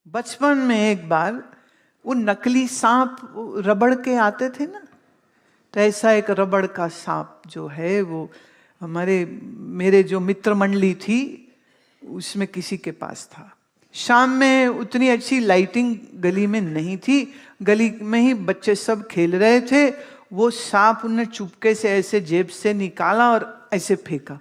बचपन में एक बार वो नकली सांप रबड़ के आते थे ना, तो ऐसा एक रबड़ का सांप जो है वो मेरे जो मित्र मंडली थी उसमें किसी के पास था। शाम में उतनी अच्छी लाइटिंग गली में नहीं थी, गली में ही बच्चे सब खेल रहे थे। वो सांप उन्हें चुपके से ऐसे जेब से निकाला और ऐसे फेंका।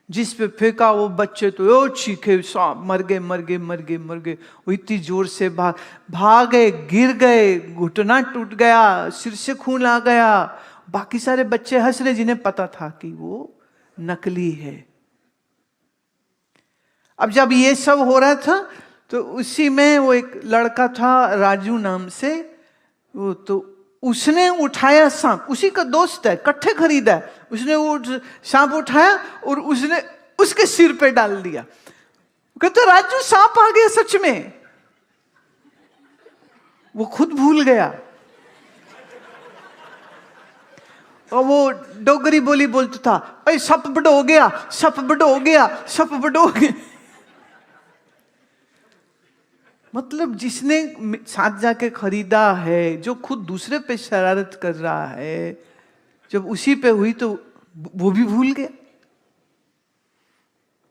जिस पे फेंका वो बच्चे तो ओ चीखे, सांप मर गए मर गए मर गए मर गए। वो इतनी जोर से भागे, गिर गए, घुटना टूट गया, सिर से खून आ गया। बाकी सारे बच्चे हंस रहे जिन्हें पता था कि वो नकली है। अब जब ये सब हो रहा था तो उसी में वो एक लड़का था राजू नाम से, वो तो उसने उठाया सांप, उसी का दोस्त है, कट्ठे खरीदा है, उसने वो सांप उठाया और उसने उसके सिर पे डाल दिया। कहते राजू सांप आ गया सच में। वो खुद भूल गया और वो डोगरी बोली बोलता था, अरे सप बड़ हो गया, सप बड़ हो गया, सप बड़ हो गया। मतलब जिसने साथ जाके खरीदा है, जो खुद दूसरे पे शरारत कर रहा है, जब उसी पे हुई तो वो भी भूल गया।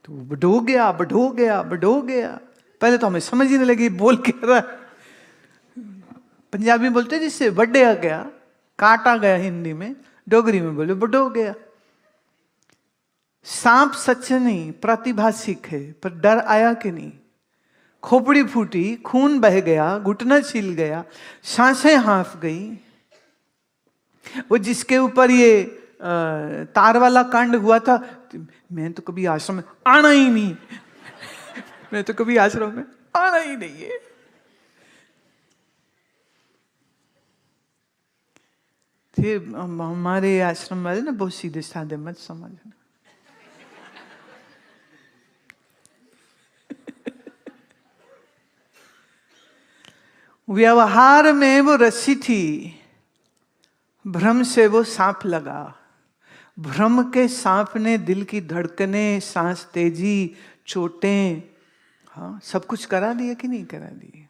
तो बढ़ो गया बढ़ो गया बढ़ो गया। पहले तो हमें समझ ही नहीं लगी बोल के रहा। पंजाबी बोलते जिससे बढ़िया गया, काटा गया हिंदी में, डोगरी में बोले बढ़ो गया। सांप सच नहीं प्रातिभाषिक है, पर डर आया कि नहीं? खोपड़ी फूटी, खून बह गया, घुटना छिल गया, सांसें हाँफ गई। वो जिसके ऊपर ये तार वाला कांड हुआ था, मैं तो कभी आश्रम में आना ही नहीं, मैं तो कभी आश्रम में आना ही नहीं है। फिर हमारे आश्रम वाले ना बहुत सीधे साधे, मत समझना। व्यवहार में वो रस्सी थी, भ्रम से वो सांप लगा। भ्रम के सांप ने दिल की धड़कनें, सांस तेजी, चोटें, हाँ सब कुछ करा दिया कि नहीं करा दिए?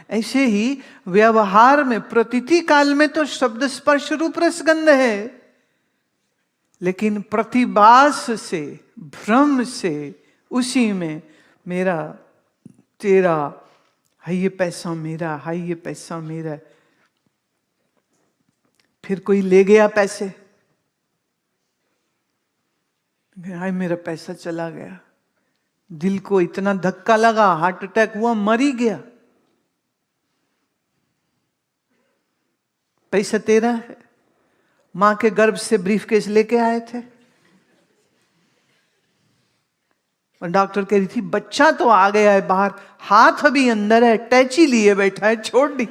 ऐसे ही व्यवहार में प्रतीति काल में तो शब्द स्पर्श रूप रसगंध है, लेकिन प्रतिभास से, भ्रम से, उसी में मेरा तेरा, हाय ये पैसा मेरा, हाय ये पैसा मेरा। फिर कोई ले गया पैसे, हाय मेरा पैसा चला गया। दिल को इतना धक्का लगा, हार्ट अटैक हुआ, मर ही गया। पैसा तेरा है। मां के गर्भ से ब्रीफकेस लेके आए थे और डॉक्टर कह रही थी बच्चा तो आ गया है बाहर, हाथ अभी अंदर है, टैची लिए बैठा है, छोड़ दी।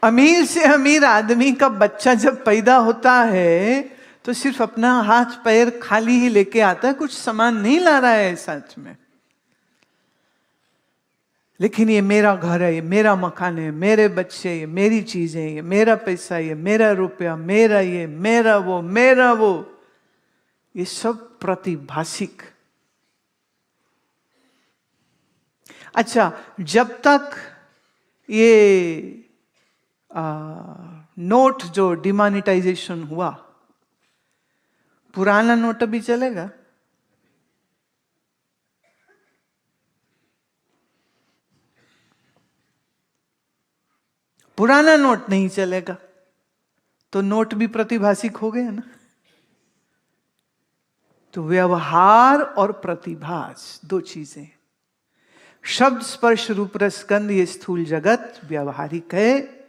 अमीर से अमीर आदमी का बच्चा जब पैदा होता है तो सिर्फ अपना हाथ पैर खाली ही लेके आता है, कुछ सामान नहीं ला रहा है साथ में। लेकिन ये मेरा घर है, ये मेरा मकान है, मेरे बच्चे, ये मेरी चीजें, ये मेरा पैसा, ये मेरा रुपया, मेरा ये, मेरा वो, मेरा वो, ये सब प्रतिभाषिक। अच्छा, जब तक ये नोट जो डिमोनेटाइजेशन हुआ, पुराना नोट अभी चलेगा? पुराना नोट नहीं चलेगा तो नोट भी प्रतिभाषिक हो गया ना। तो व्यवहार और प्रतिभास दो चीजें। शब्द स्पर्श रूप रसगंध ये स्थूल जगत व्यावहारिक है।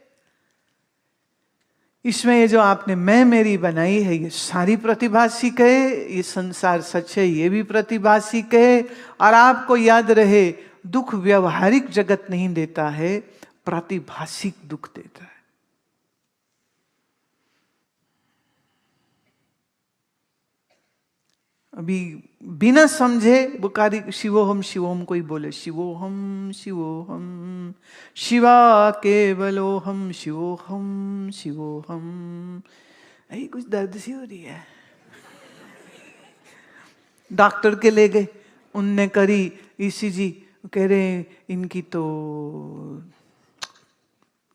इसमें ये जो आपने मैं मेरी बनाई है ये सारी प्रतिभाषिक है। ये संसार सच है ये भी प्रतिभाषिक है। और आपको याद रहे, दुख व्यवहारिक जगत नहीं देता है, प्रातिभाषिक दुख देता है। अभी बिना समझे बुकारी शिवोहम शिवोहम कोई बोले, शिवोहम शिवोहम शिवा केवलोहम शिवोहम शिवोहम, अरे कुछ दर्द सी हो रही है। डॉक्टर के ले गए, उनने करी ईसीजी, कह रहे इनकी तो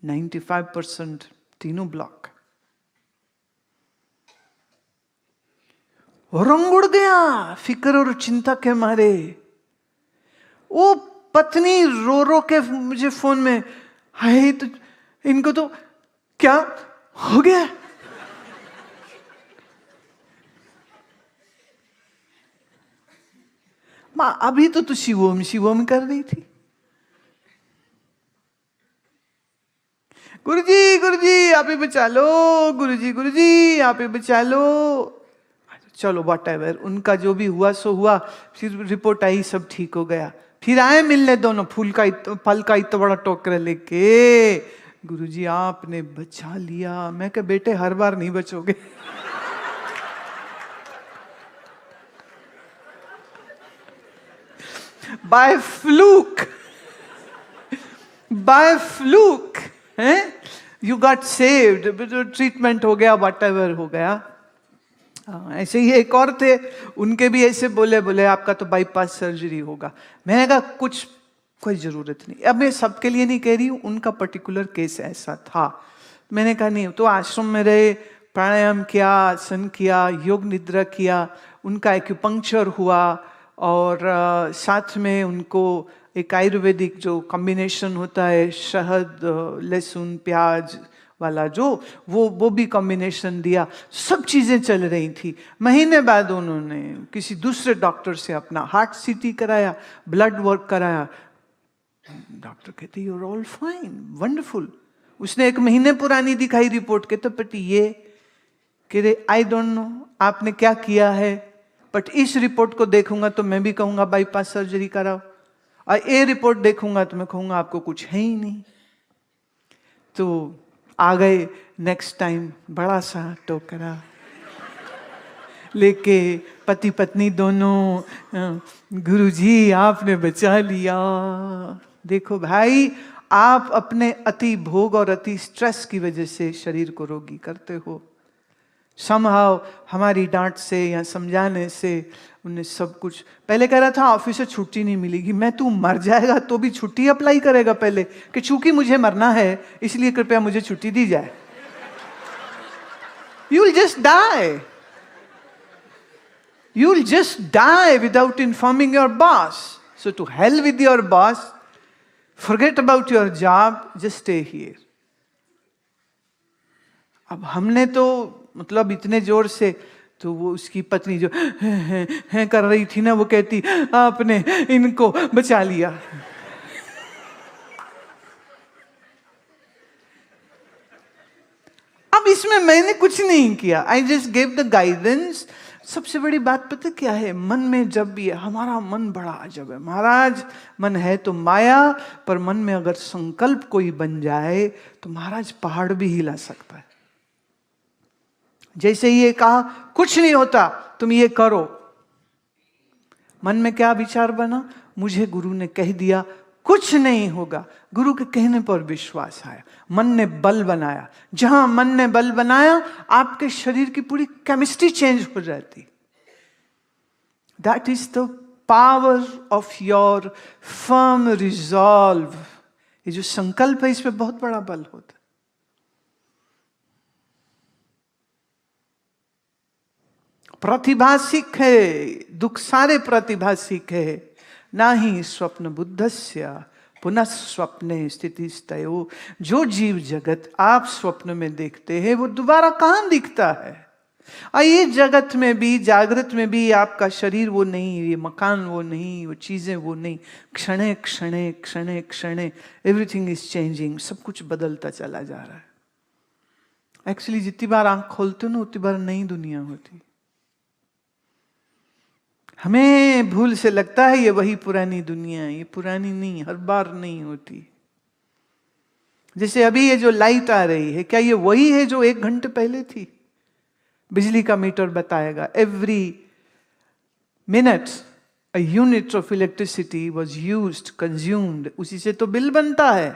95% तीनों ब्लॉक। रंग उड़ गया फिक्र और चिंता के मारे। वो पत्नी रो रो के मुझे फोन में, हाय तो इनको तो क्या हो गया। मां अभी तो तू शिवोम कर रही थी। गुरुजी आप ही बचा लो, गुरुजी आप ही बचा लो। चलो व्हाटएवर, उनका जो भी हुआ सो हुआ। फिर रिपोर्ट आई, सब ठीक हो गया। फिर आए मिलने दोनों, फल का इतना बड़ा टोकरा लेके, गुरुजी आपने बचा लिया। मैं कहा बेटे हर बार नहीं बचोगे। बाय फ्लूक हैं, यू गॉट सेव्ड, ट्रीटमेंट हो गया, व्हाटएवर हो गया। ऐसे ही एक और थे, उनके भी ऐसे बोले आपका तो बाईपास सर्जरी होगा। मैंने कहा कुछ कोई जरूरत नहीं। अब मैं सबके लिए नहीं कह रही हूँ, उनका पर्टिकुलर केस ऐसा था। मैंने कहा नहीं, तो आश्रम में रहे, प्राणायाम किया, आसन किया, योग निद्रा किया, उनका एक्यूपंक्चर हुआ, और साथ में उनको एक आयुर्वेदिक जो कॉम्बिनेशन होता है, शहद लहसुन प्याज वाला, जो वो भी कॉम्बिनेशन दिया। सब चीजें चल रही थी। महीने बाद उन्होंने किसी दूसरे डॉक्टर से अपना हार्ट सीटी कराया, ब्लड वर्क कराया। डॉक्टर कहते you are all fine, wonderful. उसने 1 महीने पुरानी दिखाई रिपोर्ट, कहते बेटी ये, कह रहे आई डोंट नो आपने क्या किया है, बट इस रिपोर्ट को देखूंगा तो मैं भी कहूंगा बाईपास सर्जरी कराओ, और ये रिपोर्ट देखूंगा तो मैं कहूंगा आपको कुछ है ही नहीं। तो आ गए नेक्स्ट टाइम बड़ा सा टोकरा लेके, पति पत्नी दोनों, गुरुजी आपने बचा लिया। देखो भाई, आप अपने अति भोग और अति स्ट्रेस की वजह से शरीर को रोगी करते हो। समहाउ हमारी डांट से या समझाने से उन्हें सब कुछ। पहले कह रहा था ऑफिस से छुट्टी नहीं मिलेगी। मैं, तू मर जाएगा तो भी छुट्टी अप्लाई करेगा पहले, कि चूंकि मुझे मरना है इसलिए कृपया मुझे छुट्टी दी जाए। You will just die, you will just die without informing your boss. So to hell with your boss, forget about your job, just stay here. अब हमने तो मतलब इतने जोर से, तो वो उसकी पत्नी जो हैं कर रही थी ना, वो कहती आपने इनको बचा लिया। अब इसमें मैंने कुछ नहीं किया, I just gave the guidance. सबसे बड़ी बात पता क्या है, मन में जब भी है, हमारा मन बड़ा अजब है महाराज। मन है तो माया, पर मन में अगर संकल्प कोई बन जाए तो महाराज पहाड़ भी हिला सकता है। जैसे ये कहा कुछ नहीं होता, तुम ये करो, मन में क्या विचार बना, मुझे गुरु ने कह दिया कुछ नहीं होगा। गुरु के कहने पर विश्वास आया, मन ने बल बनाया। जहां मन ने बल बनाया, आपके शरीर की पूरी केमिस्ट्री चेंज हो जाती। That is the power of your firm resolve. ये जो संकल्प है, इसमें बहुत बड़ा बल होता है। प्रतिभासिक है, दुख सारे प्रतिभासिक है। ना ही स्वप्न बुद्धस्य पुनः स्वप्ने स्थितिस्तयो। जो जीव जगत आप स्वप्न में देखते हैं, वो दोबारा कहां दिखता है। और ये जगत में भी, जागृत में भी, आपका शरीर वो नहीं, ये मकान वो नहीं, वो चीजें वो नहीं। क्षणे क्षणे क्षणे क्षणे एवरीथिंग इज चेंजिंग। सब कुछ बदलता चला जा रहा है। एक्चुअली जितनी बार आंख खोलते हो ना, उतनी बार नई दुनिया होती। हमें भूल से लगता है ये वही पुरानी दुनिया है। ये पुरानी नहीं, हर बार नहीं होती। जैसे अभी ये जो लाइट आ रही है, क्या ये वही है जो 1 घंटे पहले थी? बिजली का मीटर बताएगा every minute a unit of electricity was used, consumed. उसी से तो बिल बनता है।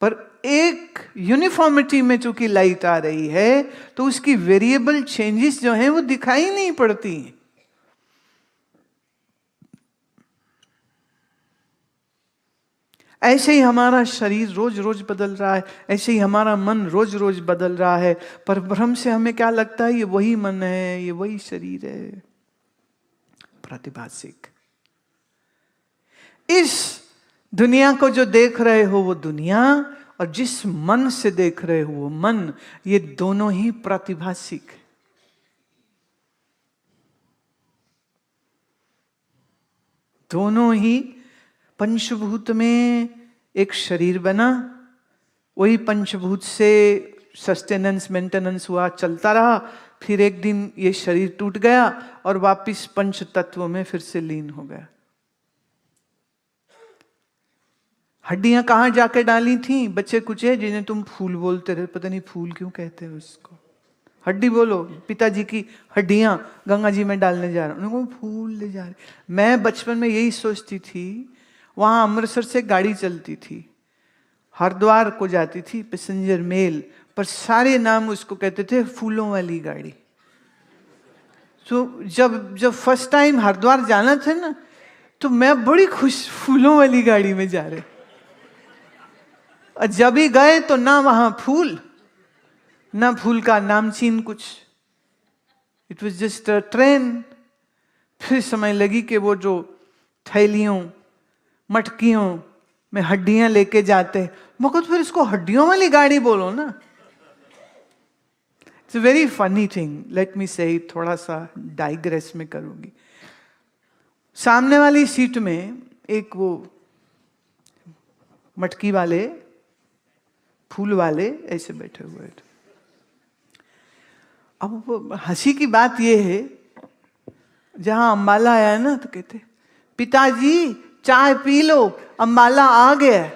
पर एक यूनिफॉर्मिटी में चूंकि लाइट आ रही है तो उसकी वेरिएबल चेंजेस जो हैं वो दिखाई नहीं पड़ती हैं। ऐसे ही हमारा शरीर रोज रोज बदल रहा है, ऐसे ही हमारा मन रोज रोज बदल रहा है, पर भ्रम से हमें क्या लगता है ये वही मन है, ये वही शरीर है। प्रातिभासिक। इस दुनिया को जो देख रहे हो वो दुनिया, और जिस मन से देख रहे हो वो मन, ये दोनों ही प्रातिभासिक है। दोनों ही पंचभूत में एक शरीर बना, वही पंचभूत से सस्टेनेंस मेंटेनेंस हुआ, चलता रहा, फिर एक दिन ये शरीर टूट गया और वापिस पंच तत्वों में फिर से लीन हो गया। हड्डियां कहां जाके डाली थी? बच्चे कुचे जिन्हें तुम फूल बोलते रहे, पता नहीं फूल क्यों कहते हैं उसको, हड्डी बोलो। पिताजी की हड्डियां गंगा जी में डालने जा रहा हूं, उनको फूल ले जा रहे। मैं बचपन में यही सोचती थी, वहां अमृतसर से गाड़ी चलती थी, हरिद्वार को जाती थी पैसेंजर मेल, पर सारे नाम उसको कहते थे फूलों वाली गाड़ी। तो जब फर्स्ट टाइम हरिद्वार जाना था ना, तो मैं बड़ी खुश, फूलों वाली गाड़ी में जा रहे। और जब ही गए तो ना वहां फूल, ना फूल का नामचीन कुछ, it was just a train. फिर समय लगी कि वो जो थैलियों मटकियों में हड्डियां लेके जाते, मगर फिर इसको हड्डियों वाली गाड़ी बोलो ना। It's a very funny thing, let me से, थोड़ा सा डाइग्रेस में करूंगी। सामने वाली सीट में एक वो मटकी वाले फूल वाले ऐसे बैठे हुए थे। अब हंसी की बात यह है, जहां अंबाला आया ना तो कहते, पिताजी चाय पी लो, अंबाला आ गया।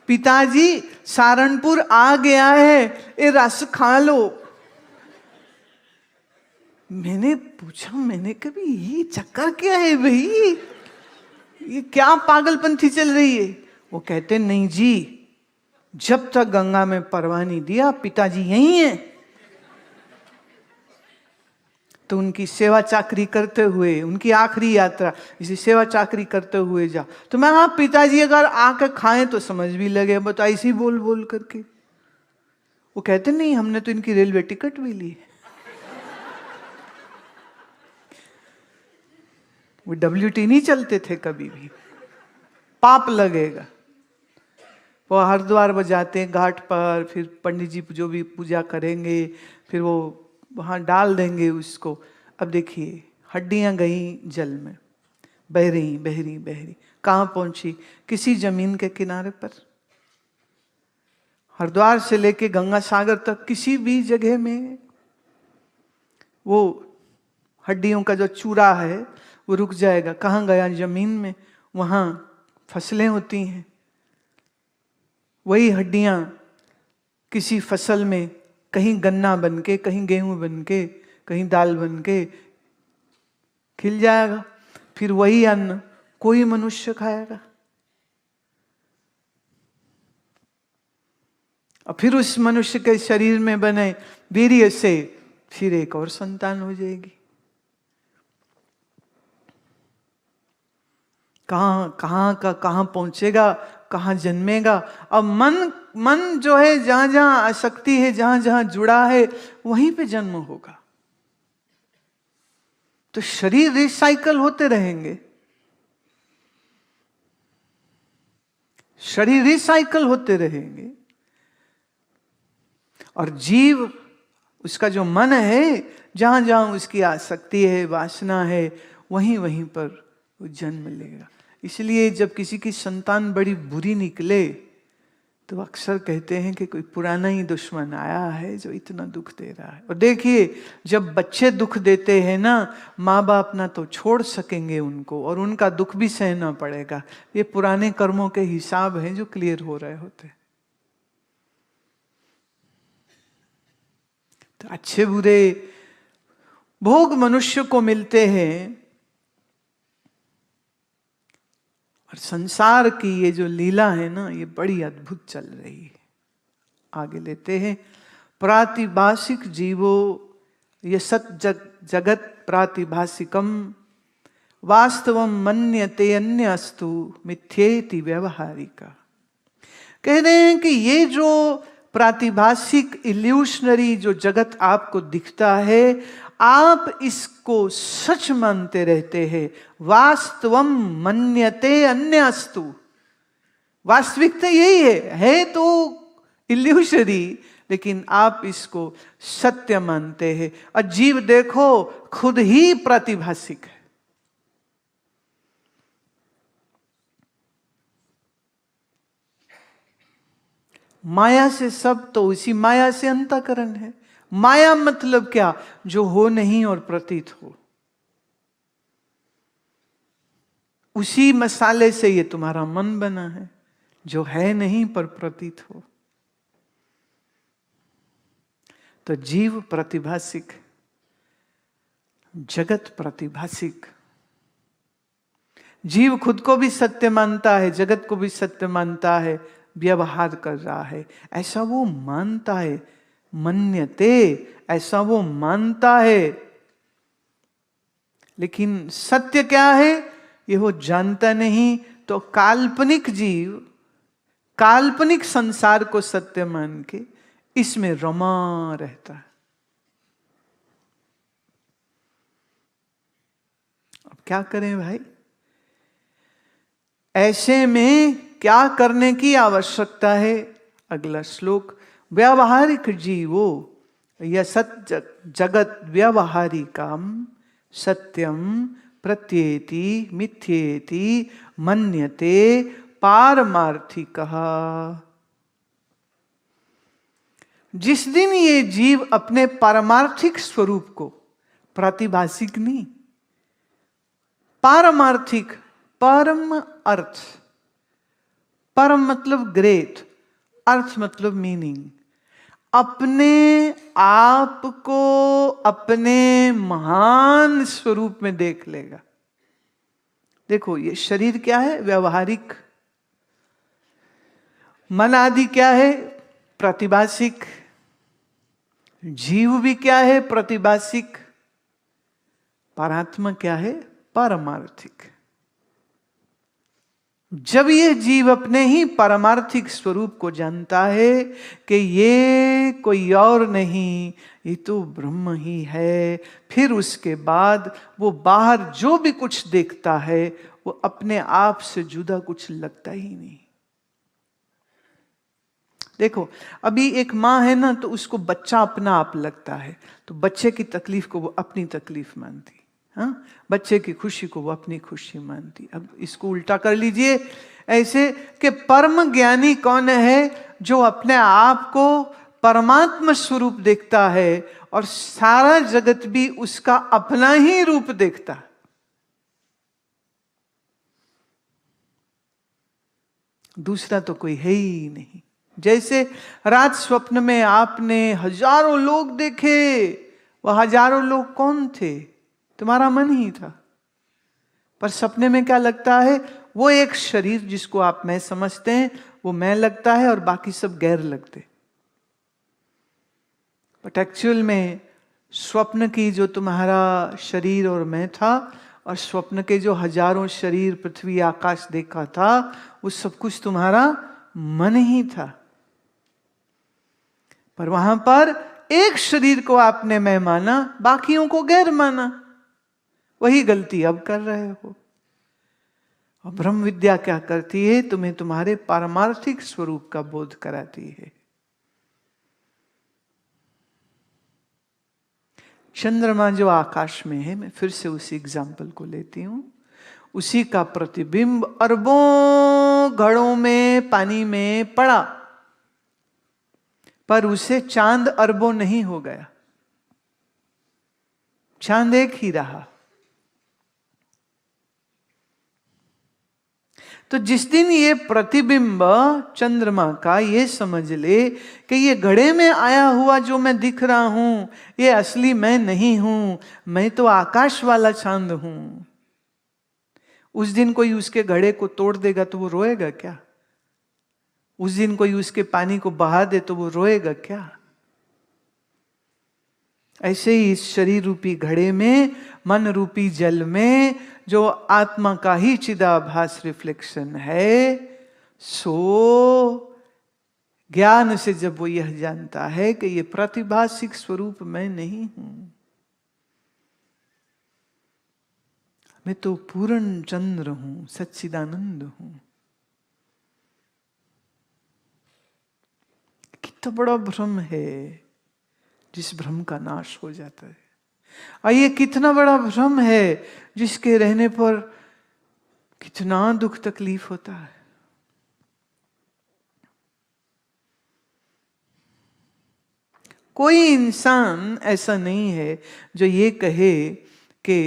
पिताजी सहारनपुर आ गया है, ये रस खा लो। मैंने पूछा, मैंने कभी ये चक्कर क्या है भाई, ये क्या पागलपंथी चल रही है? वो कहते नहीं जी, जब तक गंगा में परवाह नहीं दिया पिताजी यही है। तो उनकी सेवा चाकरी करते हुए, उनकी आखिरी यात्रा इसी सेवा चाकरी करते हुए जा। तो मैं, हाँ पिताजी अगर आकर खाएं तो समझ भी लगे, बता ऐसी बोल बोल करके। वो कहते नहीं, हमने तो इनकी रेलवे टिकट भी ली। वो WT नहीं चलते थे कभी भी, पाप लगेगा। वो हरिद्वार बजाते हैं घाट पर, फिर पंडित जी जो भी पूजा करेंगे, फिर वो वहां डाल देंगे उसको। अब देखिए, हड्डियां गई जल में, बह रही बह रही बह रही, कहां पहुंची? किसी जमीन के किनारे पर। हरिद्वार से लेके गंगा सागर तक किसी भी जगह में वो हड्डियों का जो चूरा है वो रुक जाएगा। कहां गया? जमीन में। वहां फसलें होती हैं, वही हड्डियां किसी फसल में कहीं गन्ना बन के, कहीं गेहूं बन के, कहीं दाल बन के खिल जाएगा। फिर वही अन्न कोई मनुष्य खाएगा, और फिर उस मनुष्य के शरीर में बने वीर्य से फिर एक और संतान हो जाएगी। कहां का कहां पहुंचेगा, कहां जन्मेगा। अब मन जो है, जहां जहां आसक्ति है, जहां जहां जुड़ा है, वहीं पे जन्म होगा। तो शरीर रिसाइकल होते रहेंगे, शरीर रिसाइकल होते रहेंगे, और जीव, उसका जो मन है, जहां जहां उसकी आसक्ति है, वासना है, वहीं वहीं पर वो जन्म लेगा। इसलिए जब किसी की संतान बड़ी बुरी निकले तो अक्सर कहते हैं कि कोई पुराना ही दुश्मन आया है जो इतना दुख दे रहा है। और देखिए, जब बच्चे दुख देते हैं ना, माँ बाप ना तो छोड़ सकेंगे उनको, और उनका दुख भी सहना पड़ेगा। ये पुराने कर्मों के हिसाब हैं जो क्लियर हो रहे होते हैं। तो अच्छे बुरे भोग मनुष्य को मिलते हैं, और संसार की ये जो लीला है ना, ये बड़ी अद्भुत चल रही है। आगे लेते हैं, प्रातिभाषिक जीवो ये सत जगत प्रातिभाषिकम वास्तवम मन्यते अन्य अस्तु मिथ्येति व्यवहारिका। कह रहे हैं कि ये जो प्रातिभाषिक इल्यूशनरी जो जगत आपको दिखता है, आप इसको सच मानते रहते हैं। वास्तवम मन्यते अन्य अस्तु, वास्तविकता यही है तो इल्यूशनरी, लेकिन आप इसको सत्य मानते हैं। और जीव देखो खुद ही प्रातिभाषिक है। माया से सब, तो उसी माया से अंतःकरण है। माया मतलब क्या? जो हो नहीं और प्रतीत हो। उसी मसाले से ये तुम्हारा मन बना है, जो है नहीं पर प्रतीत हो। तो जीव प्रतिभाषिक, जगत प्रतिभाषिक। जीव खुद को भी सत्य मानता है, जगत को भी सत्य मानता है, व्यवहार कर रहा है, ऐसा वो मानता है। मन्यते, ऐसा वो मानता है। लेकिन सत्य क्या है ये वो जानता नहीं। तो काल्पनिक जीव काल्पनिक संसार को सत्य मान के इसमें रमा रहता है। अब क्या करें भाई? ऐसे में क्या करने की आवश्यकता है? अगला श्लोक, व्यावहारिक जीवो यसत जगत व्यवहारिकम सत्यम प्रत्येति मिथ्येति मन्यते पारमार्थिकः। जिस दिन ये जीव अपने पारमार्थिक स्वरूप को, प्रातिभाषिक नहीं, पारमार्थिक, परम अर्थ, परम मतलब ग्रेट, अर्थ मतलब मीनिंग, अपने आप को अपने महान स्वरूप में देख लेगा। देखो ये शरीर क्या है? व्यवहारिक। मन आदि क्या है? प्रातिभाषिक। जीव भी क्या है? प्रातिभाषिक। परात्मा क्या है? पारमार्थिक। जब ये जीव अपने ही पारमार्थिक स्वरूप को जानता है कि ये कोई और नहीं, ये तो ब्रह्म ही है, फिर उसके बाद वो बाहर जो भी कुछ देखता है वो अपने आप से जुदा कुछ लगता ही नहीं। देखो अभी एक माँ है ना, तो उसको बच्चा अपना आप लगता है, तो बच्चे की तकलीफ को वो अपनी तकलीफ मानती, हाँ, बच्चे की खुशी को वो अपनी खुशी मानती। अब इसको उल्टा कर लीजिए ऐसे कि परम ज्ञानी कौन है? जो अपने आप को परमात्मा स्वरूप देखता है और सारा जगत भी उसका अपना ही रूप देखता है। दूसरा तो कोई है ही नहीं। जैसे रात स्वप्न में आपने हजारों लोग देखे, वह हजारों लोग कौन थे? तुम्हारा मन ही था। पर सपने में क्या लगता है? वो एक शरीर जिसको आप मैं समझते हैं वो मैं लगता है और बाकी सब गैर लगते। बट एक्चुअल में स्वप्न की जो तुम्हारा शरीर और मैं था, और स्वप्न के जो हजारों शरीर पृथ्वी आकाश देखा था, वो सब कुछ तुम्हारा मन ही था। पर वहां पर एक शरीर को आपने मैं माना, बाकियों को गैर माना। वही गलती अब कर रहे हो। और ब्रह्म विद्या क्या करती है? तुम्हें तुम्हारे पारमार्थिक स्वरूप का बोध कराती है। चंद्रमा जो आकाश में है, मैं फिर से उसी एग्जाम्पल को लेती हूं, उसी का प्रतिबिंब अरबों घड़ों में पानी में पड़ा, पर उसे चांद अरबों नहीं हो गया। चांद एक ही रहा। तो जिस दिन ये प्रतिबिंब चंद्रमा का ये समझ ले कि ये घड़े में आया हुआ जो मैं दिख रहा हूं ये असली मैं नहीं हूं, मैं तो आकाश वाला चांद हूं, उस दिन कोई उसके घड़े को तोड़ देगा तो वो रोएगा क्या? उस दिन कोई उसके पानी को बहा दे तो वो रोएगा क्या? ऐसे ही इस शरीर रूपी घड़े में, मन रूपी जल में जो आत्मा का ही चिदाभास रिफ्लेक्शन है, सो ज्ञान से जब वो यह जानता है कि ये प्रतिभासिक स्वरूप मैं नहीं हूं, मैं तो पूर्ण चंद्र हूं, सच्चिदानंद हूं। कितना बड़ा भ्रम है जिस भ्रम का नाश हो जाता है। और ये कितना बड़ा भ्रम है जिसके रहने पर कितना दुख तकलीफ होता है। कोई इंसान ऐसा नहीं है जो ये कहे कि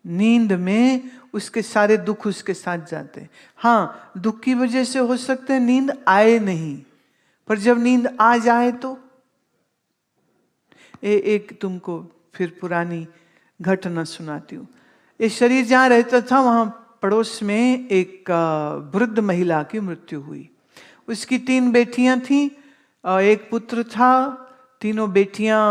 नींद में उसके सारे दुख उसके साथ जाते हैं। हाँ, दुख की वजह से हो सकते हैं नींद आए नहीं, पर जब नींद आ जाए तो एक तुमको फिर पुरानी घटना सुनाती हूँ। ये शरीर जहाँ रहता था वहाँ पड़ोस में एक वृद्ध महिला की मृत्यु हुई। उसकी 3 बेटियां थीं, एक पुत्र था। तीनों बेटियां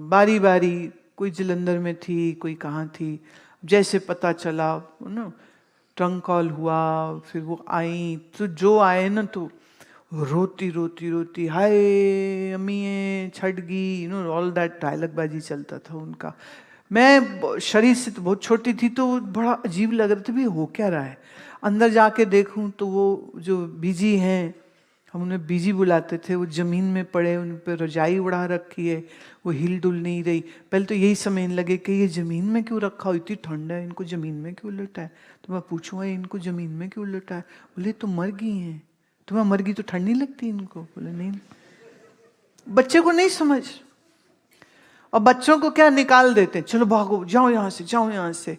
बारी बारी, कोई जलंधर में थी, कोई कहाँ थी। जैसे पता चला ना, ट्रंक कॉल हुआ, फिर वो आई, तो जो आए ना तो रोती रोती रोती, हाय अम्मी छट गई, ऑल दैट डायलॉग बाजी चलता था उनका। मैं शरीर से तो बहुत छोटी थी तो बड़ा अजीब लग रहा था, भी हो क्या रहा है। अंदर जाके देखूं तो वो जो बीजी हैं, हम उन्हें बीजी बुलाते थे, वो जमीन में पड़े, उन पर रजाई उड़ा रखी है, वो हिल डुल नहीं रही। पहले तो यही समझने लगे कि ये जमीन में क्यों रखा हो, इतनी ठंड है, इनको जमीन में क्यों लटाए। तो मैं पूछूंगा इनको जमीन में क्यों लटाए, बोले तो मर गई हैं। तुम्हें मर गई तो ठंड नहीं लगती इनको, बोले नहीं। बच्चे को नहीं समझ, और बच्चों को क्या निकाल देते हैं, चलो भागो, जाओ यहाँ से, जाओ यहाँ से।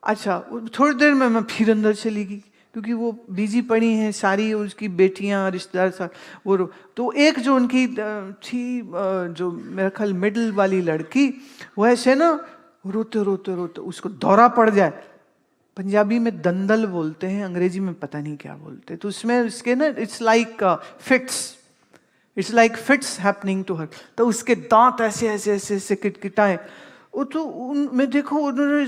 अच्छा, थोड़ी देर में मैं फिर अंदर चली गई, क्योंकि वो बिजी पड़ी हैं सारी, उसकी बेटियां, रिश्तेदार साथ। वो तो एक जो उनकी थी, जो मेरा ख्याल मिडिल वाली लड़की, वो ऐसे ना रोते रोते रोते उसको दौरा पड़ जाए। पंजाबी में दंदल बोलते हैं, अंग्रेजी में पता नहीं क्या बोलते, तो उसमें उसके ना it's like fits happening to her. तो उसके दांत ऐसे ऐसे ऐसे ऐसे किटकिटाए। वो तो मैं देखो, उन्होंने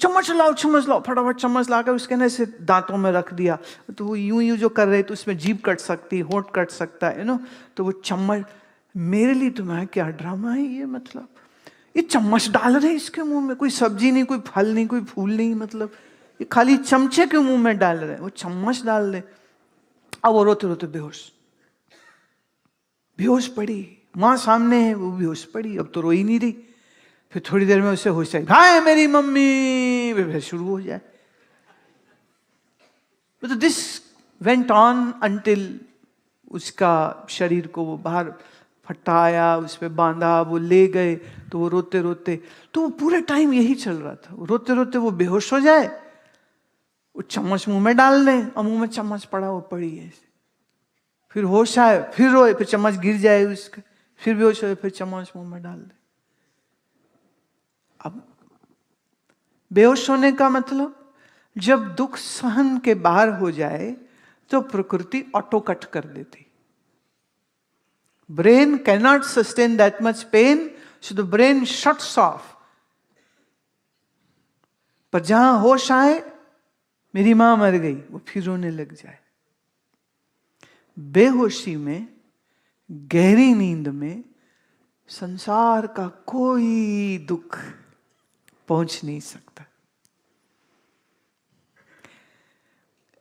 चम्मच लाओ, फटाफट चम्मच ला कर उसके ना ऐसे दांतों में रख दिया। तो वो यूं जो कर रहे, तो उसमें जीभ कट सकती, होंठ कट सकता है, तो वो चम्मच, मेरे लिए तो मैं क्या ड्रामा है ये, मतलब ये चम्मच डाल रहे इसके मुंह में, कोई सब्जी नहीं, कोई फल नहीं, कोई फूल नहीं, मतलब ये खाली चमचे के मुंह में डाल रहे हैं, वो चम्मच डाल दे। अब वो रोते रोते बेहोश पड़ी, माँ सामने है, वो बेहोश पड़ी, अब तो रो ही नहीं रही। फिर थोड़ी देर में उसे होश आई, हाय मेरी मम्मी, फिर शुरू हो जाए। तो दिस वेंट ऑन अंटिल उसका शरीर को वो बाहर फटाया, उस पर बांधा, वो ले गए, तो वो रोते रोते, तो वो पूरे टाइम यही चल रहा था। वो रोते रोते वो बेहोश हो जाए, वो चम्मच मुंह में डाल दें, और मुंह में चम्मच पड़ा, वो पड़ी है। फिर होश आए, फिर रोए, फिर चम्मच गिर जाए उसका, फिर बेहोश हो, फिर चम्मच मुंह में डाल दे। अब बेहोश होने का मतलब, जब दुख सहन के बाहर हो जाए तो प्रकृति ऑटो कट कर देती। Brain can not sustain that much pain, so the brain shuts of. पर जहां होश आए, मेरी मां मर गई, वो फिर रोने लग जाए। बेहोशी में, गहरी नींद में संसार का कोई दुख पहुंच नहीं सकता।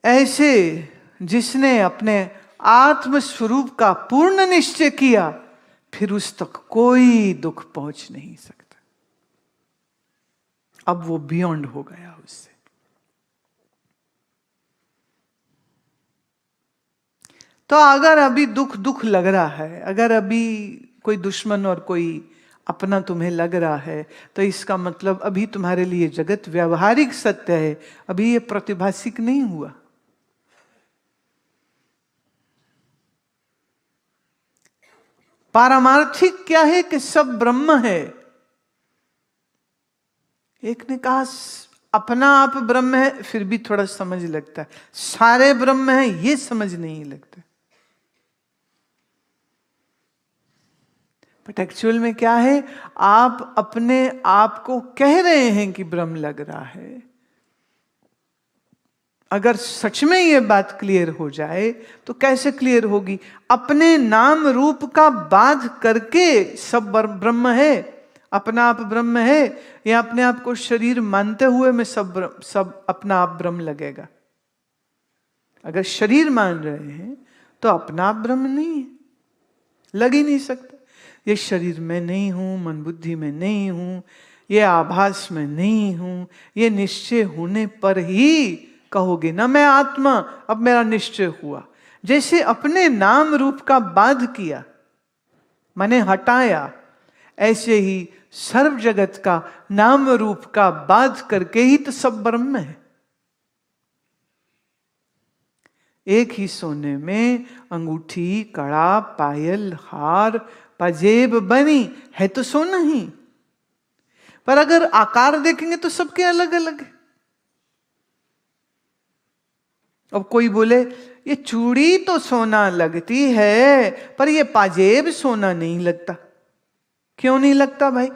ऐसे जिसने अपने आत्म स्वरूप का पूर्ण निश्चय किया, फिर उस तक कोई दुख पहुंच नहीं सकता। अब वो बियॉन्ड हो गया उससे। तो अगर अभी दुख लग रहा है, अगर अभी कोई दुश्मन और कोई अपना तुम्हें लग रहा है, तो इसका मतलब अभी तुम्हारे लिए जगत व्यवहारिक सत्य है, अभी ये प्रतिभासिक नहीं हुआ। पारमार्थिक क्या है कि सब ब्रह्म है। एक ने कहा अपना आप ब्रह्म है, फिर भी थोड़ा समझ लगता है, सारे ब्रह्म है ये समझ नहीं लगता। बट एक्चुअल में क्या है, आप अपने आप को कह रहे हैं कि ब्रह्म लग रहा है। अगर सच में ये बात क्लियर हो जाए तो कैसे क्लियर होगी? अपने नाम रूप का बाध करके सब ब्रह्म है, अपना आप ब्रह्म है, या अपने आप को शरीर मानते हुए में सब अपना आप ब्रह्म लगेगा? अगर शरीर मान रहे हैं तो अपना आप ब्रह्म नहीं है, लग ही नहीं सकता। ये शरीर में नहीं हूं, मन बुद्धि में नहीं हूं, ये आभास में नहीं हूं, ये निश्चय होने पर ही कहोगे ना मैं आत्मा, अब मेरा निश्चय हुआ। जैसे अपने नाम रूप का बाध किया, माने हटाया, ऐसे ही सर्व जगत का नाम रूप का बाध करके ही तो सब ब्रह्म है। एक ही सोने में अंगूठी, कड़ा, पायल, हार, पाजेब बनी है तो सोना ही, पर अगर आकार देखेंगे तो सबके अलग अलग है। अब कोई बोले ये चूड़ी तो सोना लगती है पर ये पाजेब सोना नहीं लगता। क्यों नहीं लगता भाई?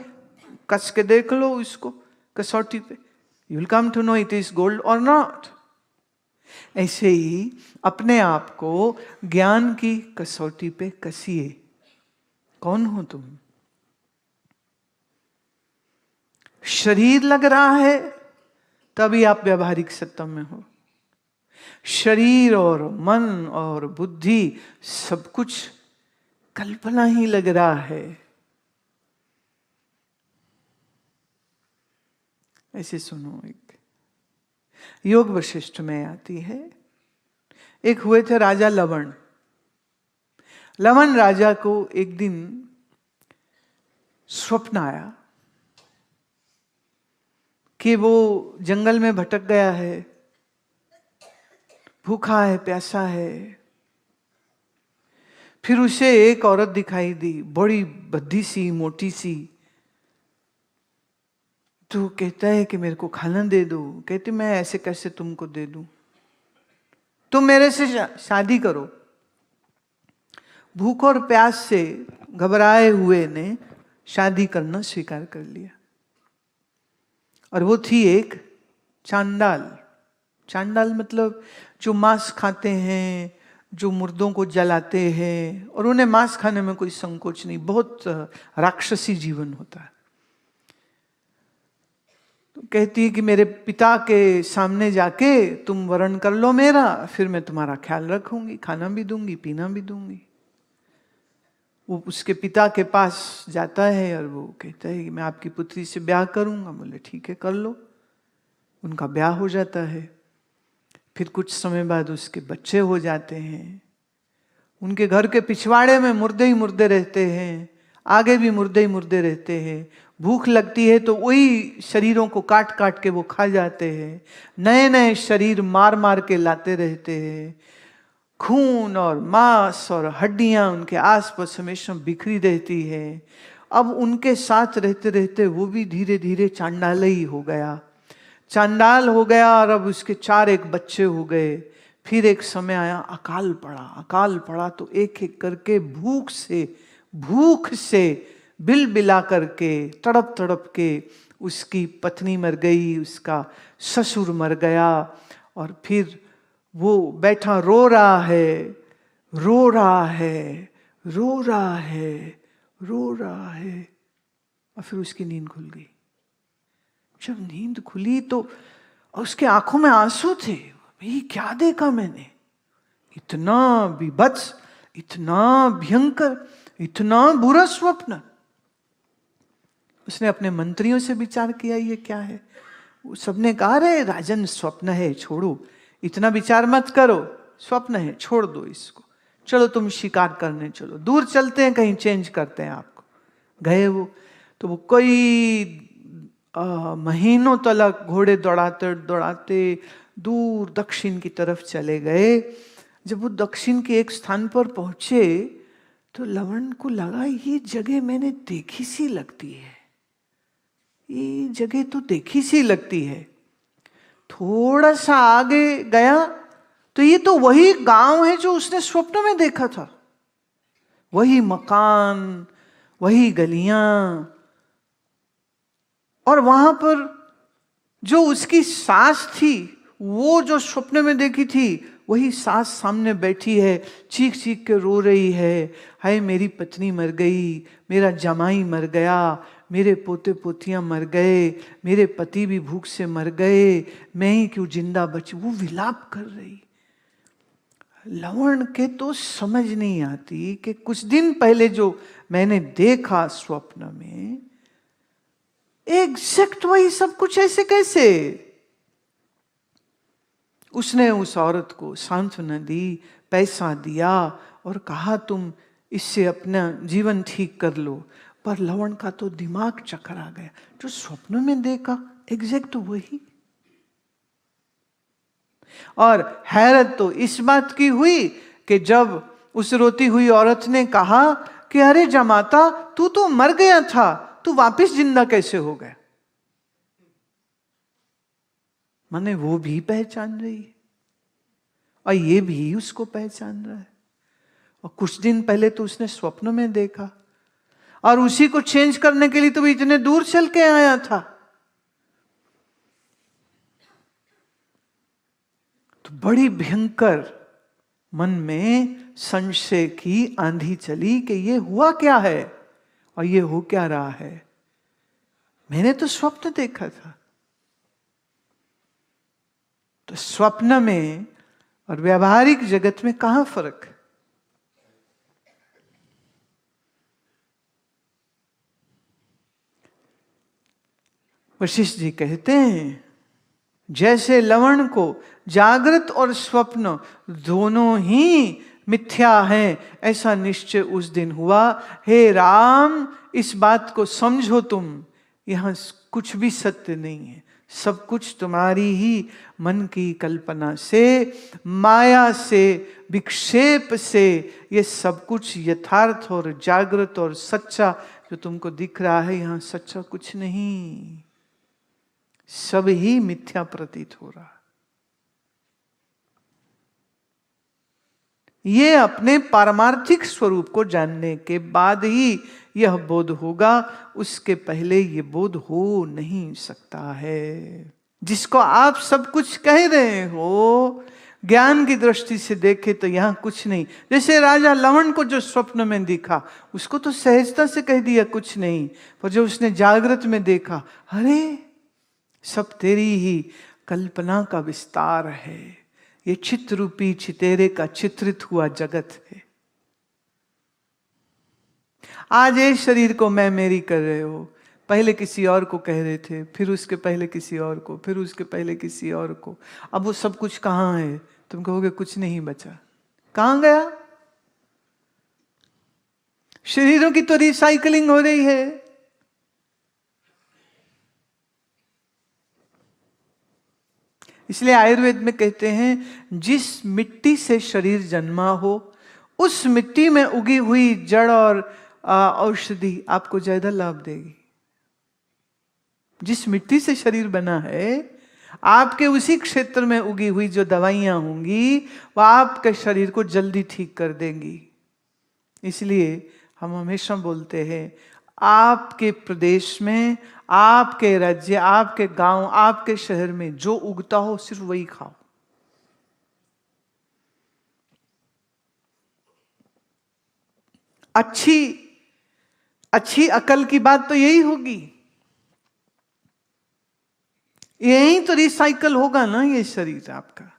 कस के देख लो इसको कसौटी पे, you will come to know it is gold और नॉट। ऐसे ही अपने आप को ज्ञान की कसौटी पे कसिए, कौन हो तुम? शरीर लग रहा है तभी आप व्यवहारिक सत्ता में हो। शरीर और मन और बुद्धि सब कुछ कल्पना ही लग रहा है। ऐसे सुनो, एक योग वशिष्ठ में आती है, एक हुए थे राजा लवण। लवण राजा को एक दिन स्वप्न आया कि वो जंगल में भटक गया है, भूखा है, प्यासा है। फिर उसे एक औरत दिखाई दी, बड़ी भद्दी सी, मोटी सी। तो कहता है कि मेरे को खाना दे दो। कहती मैं ऐसे कैसे तुमको दे दूं, तुम मेरे से शादी करो। भूख और प्यास से घबराए हुए ने शादी करना स्वीकार कर लिया। और वो थी एक चांडाल। चांडाल मतलब जो मांस खाते हैं, जो मुर्दों को जलाते हैं, और उन्हें मांस खाने में कोई संकोच नहीं, बहुत राक्षसी जीवन होता है। तो कहती है कि मेरे पिता के सामने जाके तुम वरण कर लो मेरा, फिर मैं तुम्हारा ख्याल रखूंगी, खाना भी दूंगी, पीना भी दूंगी। वो उसके पिता के पास जाता है और वो कहता है कि मैं आपकी पुत्री से ब्याह करूंगा। बोले ठीक है कर लो। उनका ब्याह हो जाता है। फिर कुछ समय बाद उसके बच्चे हो जाते हैं। उनके घर के पिछवाड़े में मुर्दे ही मुर्दे रहते हैं, आगे भी मुर्दे ही मुर्दे रहते हैं। भूख लगती है तो वही शरीरों को काट काट के वो खा जाते हैं। नए नए शरीर मार मार के लाते रहते हैं। खून और मांस और हड्डियां उनके आसपास हमेशा बिखरी रहती है। अब उनके साथ रहते रहते वो भी धीरे धीरे चांडाल ही हो गया, चांडाल हो गया। और अब उसके 4 एक बच्चे हो गए। फिर एक समय आया, अकाल पड़ा। अकाल पड़ा तो एक एक करके भूख से बिल बिला करके, तड़प तड़प के उसकी पत्नी मर गई, उसका ससुर मर गया। और फिर वो बैठा रो रहा है, रो रहा है, रो रहा है, रो रहा है। और फिर उसकी नींद खुल गई। जब नींद खुली तो उसके आंखों में आंसू थे। भाई क्या देखा मैंने, इतना विभत्स, इतना भयंकर, इतना बुरा स्वप्न। उसने अपने मंत्रियों से विचार किया ये क्या है। सबने कहा रे राजन स्वप्न है, छोड़ो, इतना विचार मत करो, स्वप्न है, छोड़ दो इसको, चलो तुम शिकार करने चलो, दूर चलते हैं, कहीं चेंज करते हैं आपको। गए वो, तो वो कई महीनों तक घोड़े दौड़ाते दौड़ाते दूर दक्षिण की तरफ चले गए। जब वो दक्षिण के एक स्थान पर पहुंचे तो लवण को लगा ये जगह मैंने देखी सी लगती है, ये जगह तो देखी सी लगती है। थोड़ा सा आगे गया तो ये तो वही गांव है जो उसने स्वप्न में देखा था, वही मकान, वही गलियां, और वहां पर जो उसकी सास थी, वो जो स्वप्न में देखी थी, वही सास सामने बैठी है, चीख चीख के रो रही है, हाय मेरी पत्नी मर गई, मेरा जमाई मर गया, मेरे पोते पोतियां मर गए, मेरे पति भी भूख से मर गए, मैं ही क्यों जिंदा बची। वो विलाप कर रही। लवण के तो समझ नहीं आती कि कुछ दिन पहले जो मैंने देखा स्वप्न में, एग्जैक्ट वही सब कुछ ऐसे कैसे। उसने उस औरत को सांत्वना दी, पैसा दिया और कहा तुम इससे अपना जीवन ठीक कर लो। पर लवण का तो दिमाग चकरा गया, जो स्वप्न में देखा एग्जैक्ट वही। और हैरत तो इस बात की हुई कि जब उस रोती हुई औरत ने कहा कि अरे जमाता तू तो मर गया था, तू वापस जिंदा कैसे हो गया। माने वो भी पहचान रही है और ये भी उसको पहचान रहा है। और कुछ दिन पहले तो उसने स्वप्न में देखा, और उसी को चेंज करने के लिए तो वो इतने दूर चल के आया था। तो बड़ी भयंकर मन में संशय की आंधी चली कि ये हुआ क्या है और ये हो क्या रहा है। मैंने तो स्वप्न देखा था। तो स्वप्न में और व्यावहारिक जगत में कहां फर्क है। वशिष्ठ जी कहते हैं जैसे लवण को जागृत और स्वप्न दोनों ही मिथ्या हैं, ऐसा निश्चय उस दिन हुआ। हे राम, इस बात को समझो तुम, यहां कुछ भी सत्य नहीं है, सब कुछ तुम्हारी ही मन की कल्पना से, माया से, विक्षेप से ये सब कुछ यथार्थ और जागृत और सच्चा जो तुमको दिख रहा है, यहां सच्चा कुछ नहीं, सब ही मिथ्या प्रतीत हो रहा। ये अपने पारमार्थिक स्वरूप को जानने के बाद ही यह बोध होगा, उसके पहले ये बोध हो नहीं सकता है। जिसको आप सब कुछ कह रहे हो, ज्ञान की दृष्टि से देखे तो यहां कुछ नहीं। जैसे राजा लवण को जो स्वप्न में दिखा, उसको तो सहजता से कह दिया कुछ नहीं, पर जो उसने जागृत में देखा, अरे सब तेरी ही कल्पना का विस्तार है, ये चित्र रूपी चितेरे का चित्रित हुआ जगत है। आज एक शरीर को मैं मेरी कर रहे हो, पहले किसी और को कह रहे थे, फिर उसके पहले किसी और को, फिर उसके पहले किसी और को। अब वो सब कुछ कहां है? तुम कहोगे कुछ नहीं बचा। कहां गया? शरीरों की तो रिसाइकलिंग हो रही है। इसलिए आयुर्वेद में कहते हैं जिस मिट्टी से शरीर जन्मा हो, उस मिट्टी में उगी हुई जड़ और औषधि आपको ज्यादा लाभ देगी। जिस मिट्टी से शरीर बना है, आपके उसी क्षेत्र में उगी हुई जो दवाइयां होंगी, वह आपके शरीर को जल्दी ठीक कर देंगी। इसलिए हम हमेशा बोलते हैं, आपके प्रदेश में, आपके राज्य, आपके गांव, आपके शहर में जो उगता हो सिर्फ वही खाओ। अच्छी अकल की बात तो यही होगी। यही तो रिसाइकल होगा ना ये शरीर आपका।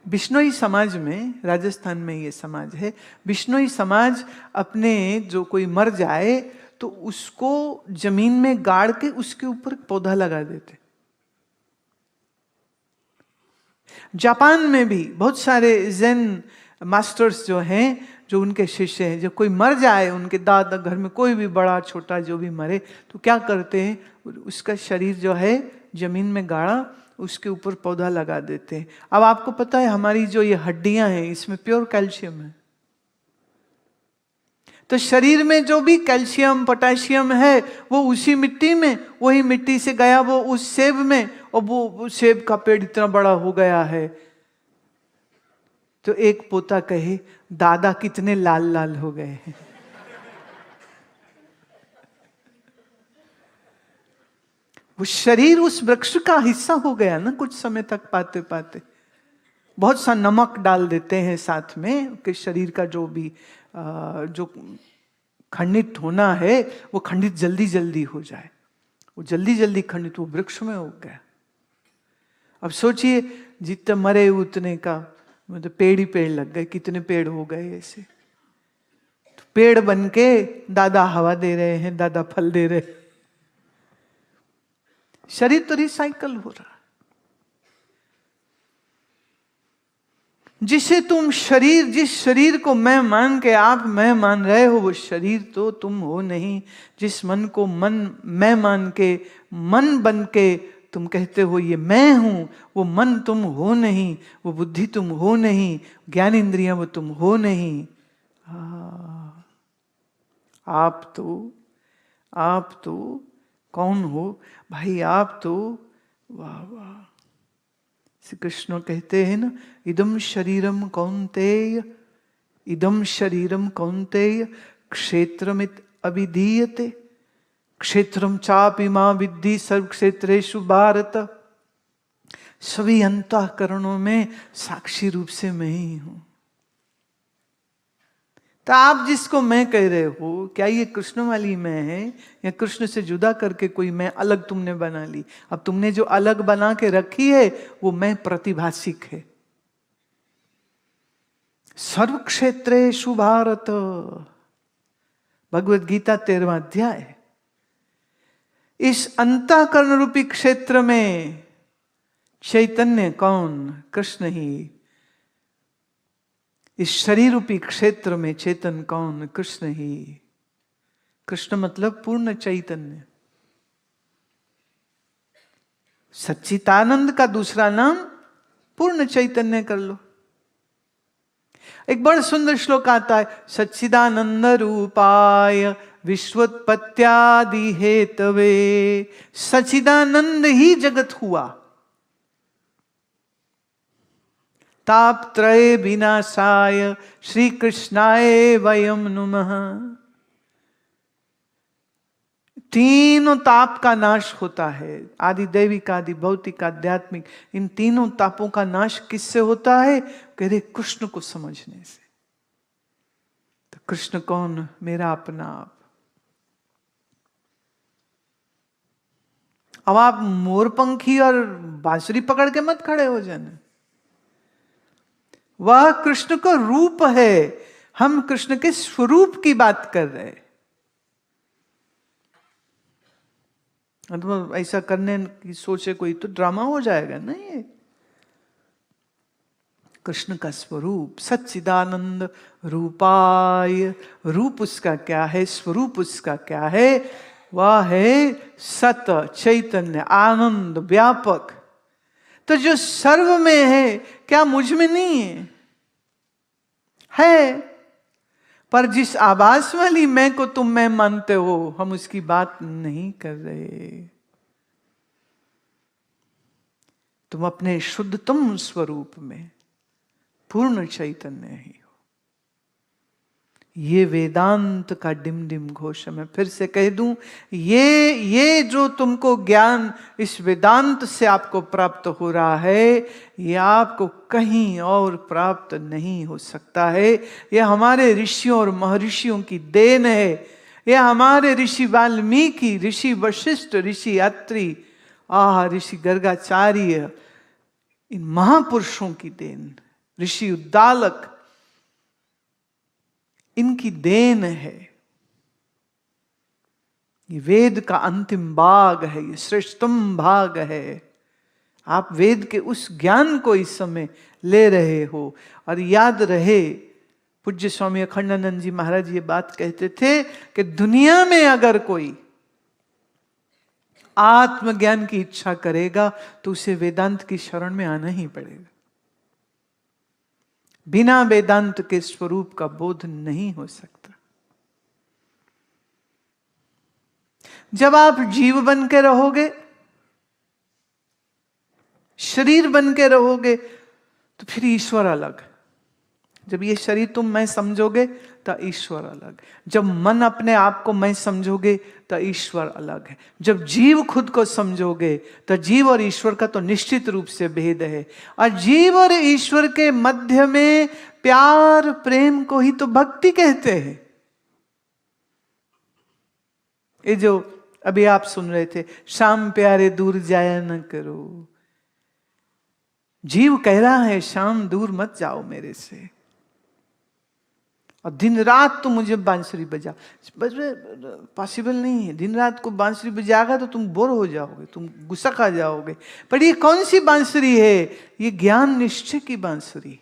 बिश्नोई समाज में, राजस्थान में ये समाज है, बिश्नोई समाज अपने जो कोई मर जाए तो उसको जमीन में गाड़ के उसके ऊपर पौधा लगा देते। जापान में भी बहुत सारे ज़ेन मास्टर्स जो हैं, जो उनके शिष्य हैं, जब कोई मर जाए, उनके दादा घर में कोई भी बड़ा छोटा जो भी मरे, तो क्या करते हैं, उसका शरीर जो है जमीन में गाड़ा, उसके ऊपर पौधा लगा देते हैं। अब आपको पता है हमारी जो ये हड्डियां हैं, इसमें प्योर कैल्शियम है। तो शरीर में जो भी कैल्शियम पोटेशियम है वो उसी मिट्टी में, वही मिट्टी से गया वो उस सेब में, और वो सेब का पेड़ इतना बड़ा हो गया है। तो एक पोता कहे, दादा कितने लाल लाल हो गए हैं। वो शरीर उस वृक्ष का हिस्सा हो गया ना कुछ समय तक पाते पाते। बहुत सा नमक डाल देते हैं साथ में कि शरीर का जो भी जो खंडित होना है वो खंडित जल्दी जल्दी हो जाए। वो जल्दी जल्दी खंडित वो वृक्ष में हो गया। अब सोचिए जितने मरे उतने का मतलब पेड़ ही पेड़ लग गए, कितने पेड़ हो गए ऐसे। तो पेड़ बन के दादा हवा दे रहे हैं, दादा फल दे रहे हैं। शरीर तो रिसाइकल हो रहा है। जिसे तुम शरीर, जिस शरीर को मैं मान के आप मैं मान रहे हो, वो शरीर तो तुम हो नहीं। जिस मन को मन मैं मान के मन बन के तुम कहते हो ये मैं हूं, वो मन तुम हो नहीं, वो बुद्धि तुम हो नहीं, ज्ञान इंद्रियां वो तुम हो नहीं। आप तो कौन हो भाई? आप तो वाह वाह। श्री कृष्ण कहते हैं ना, इदम शरीरम कौन्तेय, इदम शरीरम कौन्तेय क्षेत्रमित अभिधीयते, क्षेत्रम चापि मां विद्धि सर्व क्षेत्रेषु भारत। सभी अंतःकरणों में साक्षी रूप से मैं ही हूं। तो आप जिसको मैं कह रहे हो, क्या ये कृष्ण वाली मैं है, या कृष्ण से जुदा करके कोई मैं अलग तुमने बना ली? अब तुमने जो अलग बना के रखी है वो मैं प्रतिभाषिक है। सर्व क्षेत्रेषु भारत, भगवद गीता 13वां अध्याय। इस अंतःकरण रूपी क्षेत्र में चैतन्य कौन? कृष्ण ही। इस शरीर रूपी क्षेत्र में चेतन कौन? कृष्ण ही। कृष्ण मतलब पूर्ण चैतन्य। सच्चिदानंद का दूसरा नाम पूर्ण चैतन्य कर लो। एक बड़ा सुंदर श्लोक आता है, सच्चिदानंद रूपाय विश्वोत्पत्त्यादि हेतवे। सच्चिदानंद ही जगत हुआ, तापत्रय विनाशाय श्री कृष्णाय वयम नुमः। तीनों ताप का नाश होता है, आदि दैविक, आदि भौतिक, आध्यात्मिक। इन तीनों तापों का नाश किससे होता है? कह रहे कृष्ण को समझने से। तो कृष्ण कौन? मेरा अपना आप। अब आप मोरपंखी और बांसुरी पकड़ के मत खड़े हो जाना। वह कृष्ण का रूप है, हम कृष्ण के स्वरूप की बात कर रहे हैं। मतलब ऐसा करने की सोचे कोई तो ड्रामा हो जाएगा ना। ये कृष्ण का स्वरूप सच्चिदानंद रूपाय। रूप उसका क्या है, स्वरूप उसका क्या है? वह है सत चैतन्य आनंद व्यापक। तो जो सर्व में है, क्या मुझ में नहीं है? है, पर जिस आभास वाली मैं को तुम मैं मानते हो, हम उसकी बात नहीं कर रहे। तुम अपने शुद्धतम स्वरूप में पूर्ण चैतन्य ही हो। ये वेदांत का डिम डिम घोष। मैं फिर से कह दूं, ये जो तुमको ज्ञान इस वेदांत से आपको प्राप्त हो रहा है, ये आपको कहीं और प्राप्त नहीं हो सकता है। ये हमारे ऋषियों और महर्षियों की देन है। ये हमारे ऋषि वाल्मीकि, ऋषि वशिष्ठ, ऋषि अत्रि, ऋषि गर्गाचार्य, इन महापुरुषों की देन, ऋषि उद्दालक, इनकी देन है। ये वेद का अंतिम भाग है, ये श्रेष्ठतम भाग है। आप वेद के उस ज्ञान को इस समय ले रहे हो। और याद रहे, पूज्य स्वामी अखंडानंद जी महाराज ये बात कहते थे कि दुनिया में अगर कोई आत्मज्ञान की इच्छा करेगा तो उसे वेदांत की शरण में आना ही पड़ेगा। बिना वेदांत के स्वरूप का बोध नहीं हो सकता। जब आप जीव बन के रहोगे, शरीर बन के रहोगे, तो फिर ईश्वर अलग। जब ये शरीर तुम मैं समझोगे तो ईश्वर अलग। जब मन अपने आप को मैं समझोगे तो ईश्वर अलग है। जब जीव खुद को समझोगे तो जीव और ईश्वर का तो निश्चित रूप से भेद है। और जीव और ईश्वर के मध्य में प्यार प्रेम को ही तो भक्ति कहते हैं। ये जो अभी आप सुन रहे थे, शाम प्यारे दूर जाया न करो, जीव कह रहा है शाम दूर मत जाओ मेरे से, और दिन रात तो मुझे बांसुरी बजा। बस पॉसिबल नहीं है। दिन रात को बांसुरी बजाएगा तो तुम बोर हो जाओगे, तुम गुस्सा खा जाओगे। पर ये कौन सी बांसुरी है? ये ज्ञान निश्चय की बांसुरी।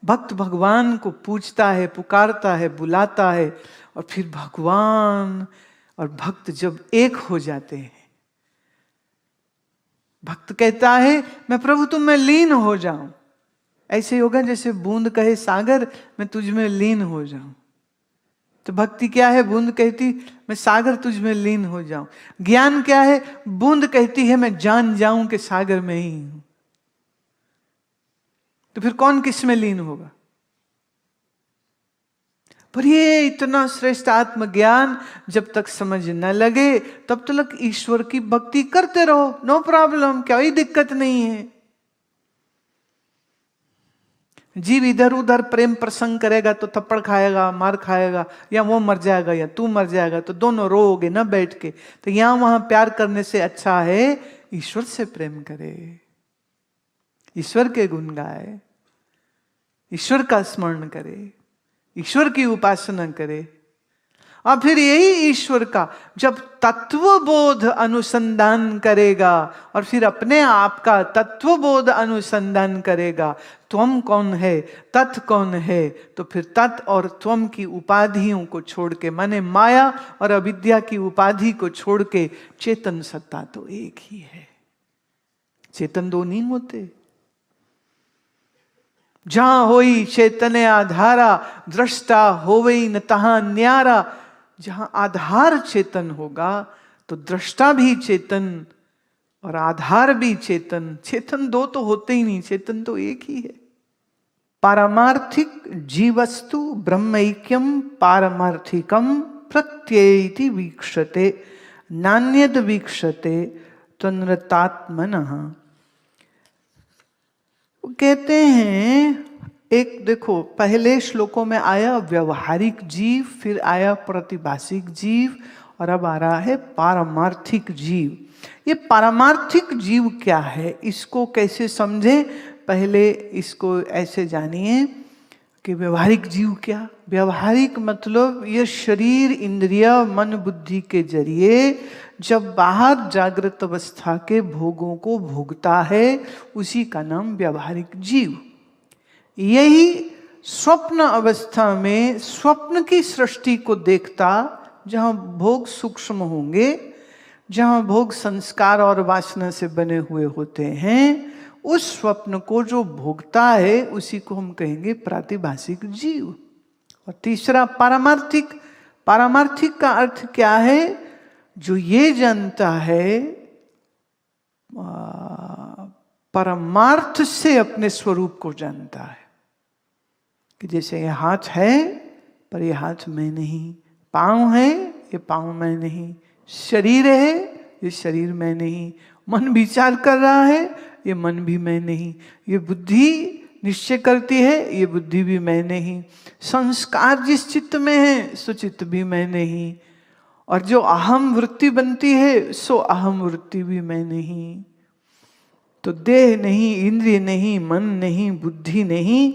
भक्त भगवान को पूछता है, पुकारता है, बुलाता है, और फिर भगवान और भक्त जब एक हो जाते हैं, भक्त कहता है मैं प्रभु तुम में लीन हो जाऊं। ऐसे होगा जैसे बूंद कहे सागर मैं तुझ में लीन हो जाऊं। तो भक्ति क्या है? बूंद कहती मैं सागर तुझ में लीन हो जाऊं। ज्ञान क्या है? बूंद कहती है मैं जान जाऊं कि सागर में ही हूं। तो फिर कौन किस में लीन होगा? पर ये इतना श्रेष्ठ आत्मज्ञान जब तक समझ न लगे तब तक ईश्वर की भक्ति करते रहो, नो प्रॉब्लम, कोई दिक्कत नहीं है। जीव इधर उधर प्रेम प्रसंग करेगा तो थप्पड़ खाएगा, मार खाएगा, या वो मर जाएगा या तू मर जाएगा, तो दोनों रोओगे ना बैठ के। तो यहां वहां प्यार करने से अच्छा है ईश्वर से प्रेम करे, ईश्वर के गुण गाए, ईश्वर का स्मरण करे, ईश्वर की उपासना करे। और फिर यही ईश्वर का जब तत्वबोध अनुसंधान करेगा और फिर अपने आप का तत्वबोध अनुसंधान करेगा, त्वम कौन है, तत् कौन है, तो फिर तत् और त्वम की उपाधियों को छोड़ के, माने माया और अविद्या की उपाधि को छोड़ के, चेतन सत्ता तो एक ही है। चेतन दो नहीं होते। जहां होई चैतन्य आधारा, दृष्टा होवई न तहां न्यारा। जहां आधार चेतन होगा तो दृष्टा भी चेतन और आधार भी चेतन। चेतन दो तो होते ही नहीं, चेतन तो एक ही है। पारमार्थिक जीवस्तु ब्रह्मैक्यम पारमार्थिकम प्रत्ययति वीक्षते नान्यद वीक्षते तन्रतात्मनः। कहते हैं, एक देखो पहले श्लोकों में आया व्यवहारिक जीव, फिर आया प्रतिभाषिक जीव, और अब आ रहा है पारमार्थिक जीव। ये पारमार्थिक जीव क्या है, इसको कैसे समझें? पहले इसको ऐसे जानिए कि व्यवहारिक जीव क्या। व्यवहारिक मतलब ये शरीर इंद्रिय मन बुद्धि के जरिए जब बाहर जागृत अवस्था के भोगों को भोगता है, उसी का नाम व्यवहारिक जीव। यही स्वप्न अवस्था में स्वप्न की सृष्टि को देखता, जहां भोग सूक्ष्म होंगे, जहां भोग संस्कार और वासना से बने हुए होते हैं, उस स्वप्न को जो भोगता है उसी को हम कहेंगे प्रातिभाषिक जीव। और तीसरा पारमार्थिक। पारमार्थिक का अर्थ क्या है? जो ये जानता है परमार्थ से अपने स्वरूप को जानता है, कि जैसे ये हाथ है पर ये हाथ मैं नहीं, पाँव है ये पाँव मैं नहीं, शरीर है ये शरीर मैं नहीं, मन विचार कर रहा है ये मन भी मैं नहीं, ये बुद्धि निश्चय करती है ये बुद्धि भी मैं नहीं, संस्कार जिस चित्त में है सो चित्त भी मैं नहीं, और जो अहम वृत्ति बनती है सो अहम वृत्ति भी मैं नहीं। तो देह नहीं, इंद्रिय नहीं, मन नहीं, बुद्धि नहीं,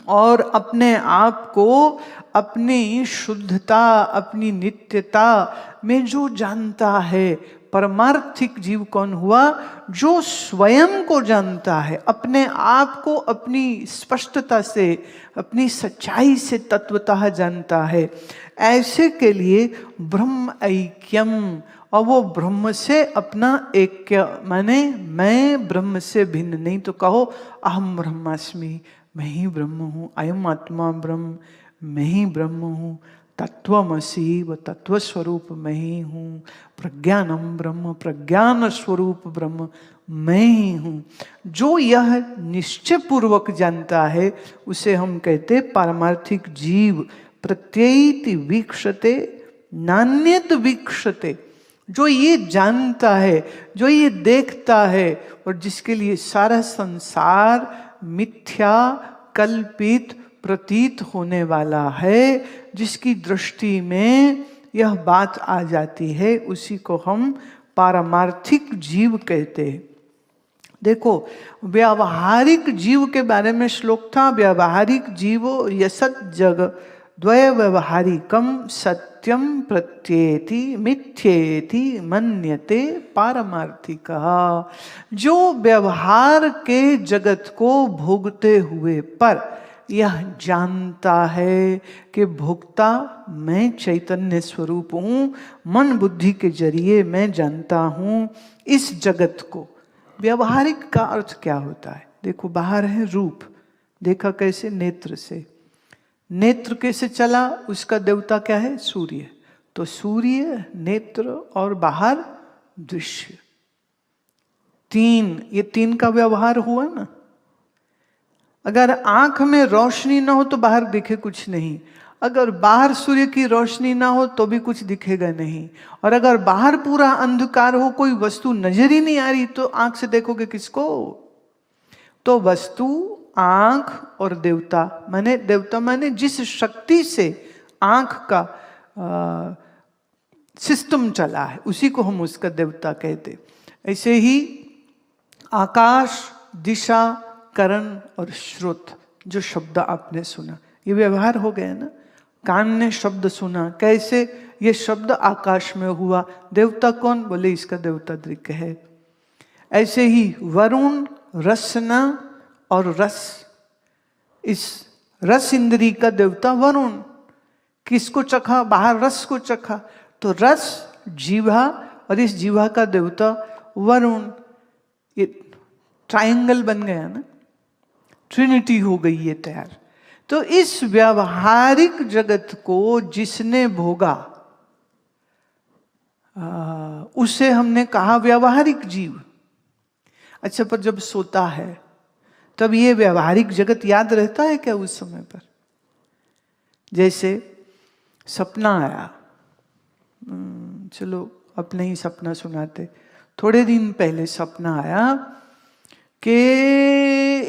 और अपने आप को अपनी शुद्धता, अपनी नित्यता में जो जानता है, परमार्थिक जीव कौन हुआ? जो स्वयं को जानता है, अपने आप को अपनी स्पष्टता से, अपनी सच्चाई से तत्वतः जानता है। ऐसे के लिए ब्रह्म ऐक्यम, और वो ब्रह्म से अपना ऐक्य, माने मैं ब्रह्म से भिन्न नहीं, तो कहो अहम ब्रह्मास्मि, मैं ही ब्रह्म हूँ, अयम आत्मा ब्रह्म, मैं ही ब्रह्म हूँ, तत्वमसि, व तत्व स्वरूप मैं ही हूँ, प्रज्ञानम ब्रह्म, प्रज्ञान स्वरूप ब्रह्म मैं ही हूँ। जो यह निश्चय पूर्वक जानता है उसे हम कहते पारमार्थिक जीव। प्रत्येति वीक्षते नान्यत वीक्षते, जो ये जानता है, जो ये देखता है, और जिसके लिए सारा संसार मिथ्या कल्पित प्रतीत होने वाला है, जिसकी दृष्टि में यह बात आ जाती है, उसी को हम पारमार्थिक जीव कहते हैं। देखो, व्यावहारिक जीव के बारे में श्लोक था, व्यावहारिक जीवो यसत जग द्वय व्यवहारिकम सत्यम प्रत्येति मिथ्येति मन्यते पारमार्थिक। जो व्यवहार के जगत को भोगते हुए पर यह जानता है कि भोक्ता मैं चैतन्य स्वरूप हूँ, मन बुद्धि के जरिए मैं जानता हूँ इस जगत को। व्यवहारिक का अर्थ क्या होता है? देखो, बाहर है रूप, देखा कैसे? नेत्र से। नेत्र कैसे चला? उसका देवता क्या है? सूर्य। तो सूर्य, नेत्र और बाहर दृश्य, तीन, ये तीन का व्यवहार हुआ ना। अगर आंख में रोशनी ना हो तो बाहर दिखे कुछ नहीं, अगर बाहर सूर्य की रोशनी ना हो तो भी कुछ दिखेगा नहीं, और अगर बाहर पूरा अंधकार हो, कोई वस्तु नजर ही नहीं आ रही, तो आंख से देखोगे किसको? तो वस्तु, आंख और देवता, माने जिस शक्ति से आंख का सिस्टम चला है, उसी को हम उसका देवता कहते। ऐसे ही आकाश, दिशा, करण और श्रुत, जो शब्द आपने सुना, ये व्यवहार हो गया ना। कान ने शब्द सुना, कैसे? ये शब्द आकाश में हुआ। देवता कौन? बोले इसका देवता दृक् है। ऐसे ही वरुण, रसना और रस, इस रस इंद्री का देवता वरुण। किसको चखा? बाहर रस को चखा, तो रस जीवा, और इस जीवा का देवता वरुण। ये ट्रायंगल बन गया ना, ट्रिनिटी हो गई ये तैयार। तो इस व्यावहारिक जगत को जिसने भोगा, उसे हमने कहा व्यावहारिक जीव। अच्छा, पर जब सोता है तब ये व्यावहारिक जगत याद रहता है क्या उस समय पर? जैसे सपना आया, चलो अपने ही सपना सुनाते। थोड़े दिन पहले सपना आया कि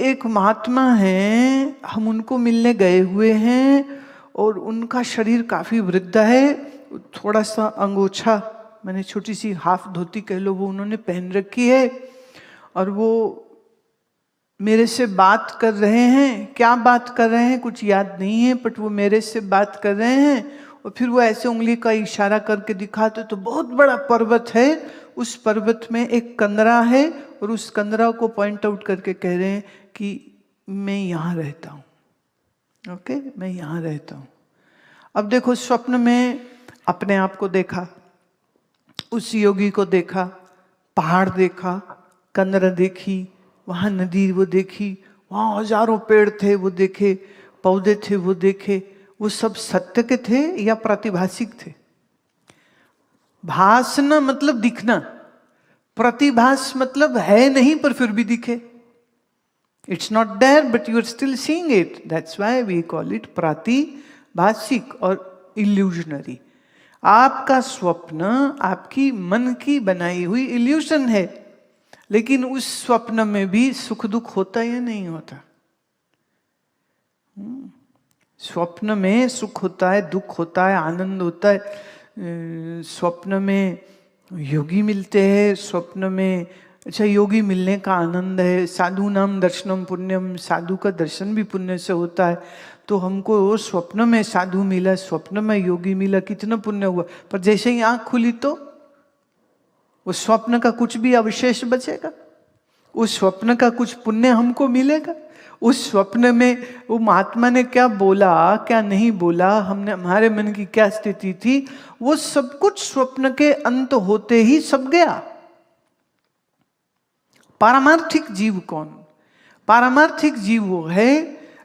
एक महात्मा हैं, हम उनको मिलने गए हुए हैं, और उनका शरीर काफी वृद्ध है, थोड़ा सा अंगोछा, मैंने छोटी सी हाफ धोती कह लो, वो उन्होंने पहन रखी है, और वो मेरे से बात कर रहे हैं। क्या बात कर रहे हैं कुछ याद नहीं है, बट वो मेरे से बात कर रहे हैं, और फिर वो ऐसे उंगली का इशारा करके दिखाते, तो बहुत बड़ा पर्वत है, उस पर्वत में एक कंदरा है, और उस कंदरा को पॉइंट आउट करके कह रहे हैं कि मैं यहाँ रहता हूँ। ओके, मैं यहाँ रहता हूँ। अब देखो, स्वप्न में अपने आप को देखा, उस योगी को देखा, पहाड़ देखा, कंदरा देखी, वहाँ नदी वो देखी, वहाँ हजारों पेड़ थे वो देखे, पौधे थे वो देखे। वो सब सत्य के थे या प्रतिभासिक थे? भासना मतलब दिखना, प्रतिभास मतलब है नहीं पर फिर भी दिखे। It's not there but you are still seeing it, that's why we call it प्रातिभासिक और इल्यूजनरी। आपका स्वप्न आपकी मन की बनाई हुई इल्यूजन है, लेकिन उस स्वप्न में भी सुख दुख होता है या नहीं होता? स्वप्न में सुख होता है, दुख होता है, आनंद होता है। स्वप्न में योगी मिलते हैं, स्वप्न में अच्छा, योगी मिलने का आनंद है, साधु नाम दर्शनम पुण्यम, साधु का दर्शन भी पुण्य से होता है। तो हमको स्वप्न में साधु मिला, स्वप्न में योगी मिला, कितना पुण्य हुआ। पर जैसे ही आंख खुली तो उस स्वप्न का कुछ भी अवशेष बचेगा? उस स्वप्न का कुछ पुण्य हमको मिलेगा? उस स्वप्न में वो महात्मा ने क्या बोला, क्या नहीं बोला, हमने हमारे मन की क्या स्थिति थी, वो सब कुछ स्वप्न के अंत होते ही सब गया। पारमार्थिक जीव कौन? पारमार्थिक जीव वो है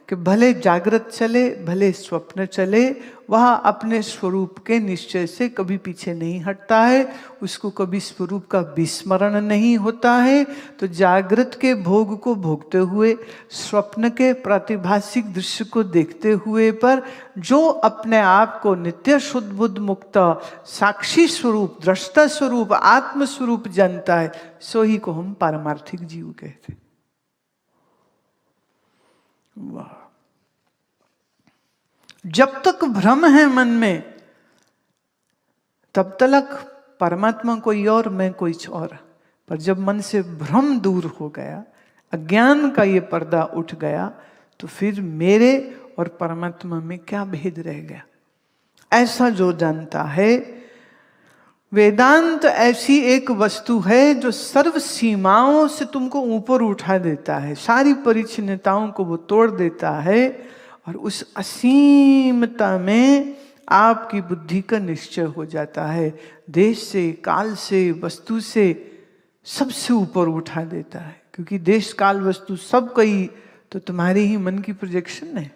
कि भले जागृत चले भले स्वप्न चले, वह अपने स्वरूप के निश्चय से कभी पीछे नहीं हटता है, उसको कभी स्वरूप का विस्मरण नहीं होता है। तो जागृत के भोग को भोगते हुए, स्वप्न के प्रातिभासिक दृश्य को देखते हुए पर जो अपने आप को नित्य शुद्ध बुद्ध मुक्त साक्षी स्वरूप, दृष्टा स्वरूप, आत्म स्वरूप जानता है, सो ही को हम पारमार्थिक जीव कहते। वाह! जब तक भ्रम है मन में, तब तक परमात्मा कोई और, मैं कोई और। पर जब मन से भ्रम दूर हो गया, अज्ञान का ये पर्दा उठ गया, तो फिर मेरे और परमात्मा में क्या भेद रह गया? ऐसा जो जानता है, वेदांत ऐसी एक वस्तु है जो सर्व सीमाओं से तुमको ऊपर उठा देता है, सारी परिच्छिन्नताओं को वो तोड़ देता है, और उस असीमता में आपकी बुद्धि का निश्चय हो जाता है। देश से, काल से, वस्तु से सबसे ऊपर उठा देता है। क्योंकि देश, काल, वस्तु सब कई तो तुम्हारे ही मन की प्रोजेक्शन है,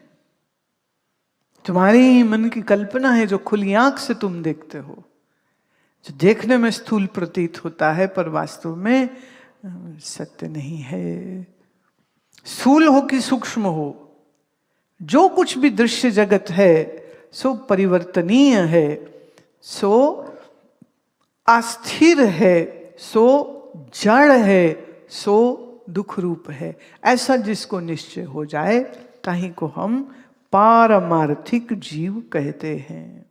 तुम्हारे ही मन की कल्पना है, जो खुली आंख से तुम देखते हो, जो देखने में स्थूल प्रतीत होता है पर वास्तव में सत्य नहीं है। स्थूल हो कि सूक्ष्म हो, जो कुछ भी दृश्य जगत है सो परिवर्तनीय है, सो अस्थिर है, सो जड़ है, सो दुख रूप है। ऐसा जिसको निश्चय हो जाए, ताही को हम पारमार्थिक जीव कहते हैं।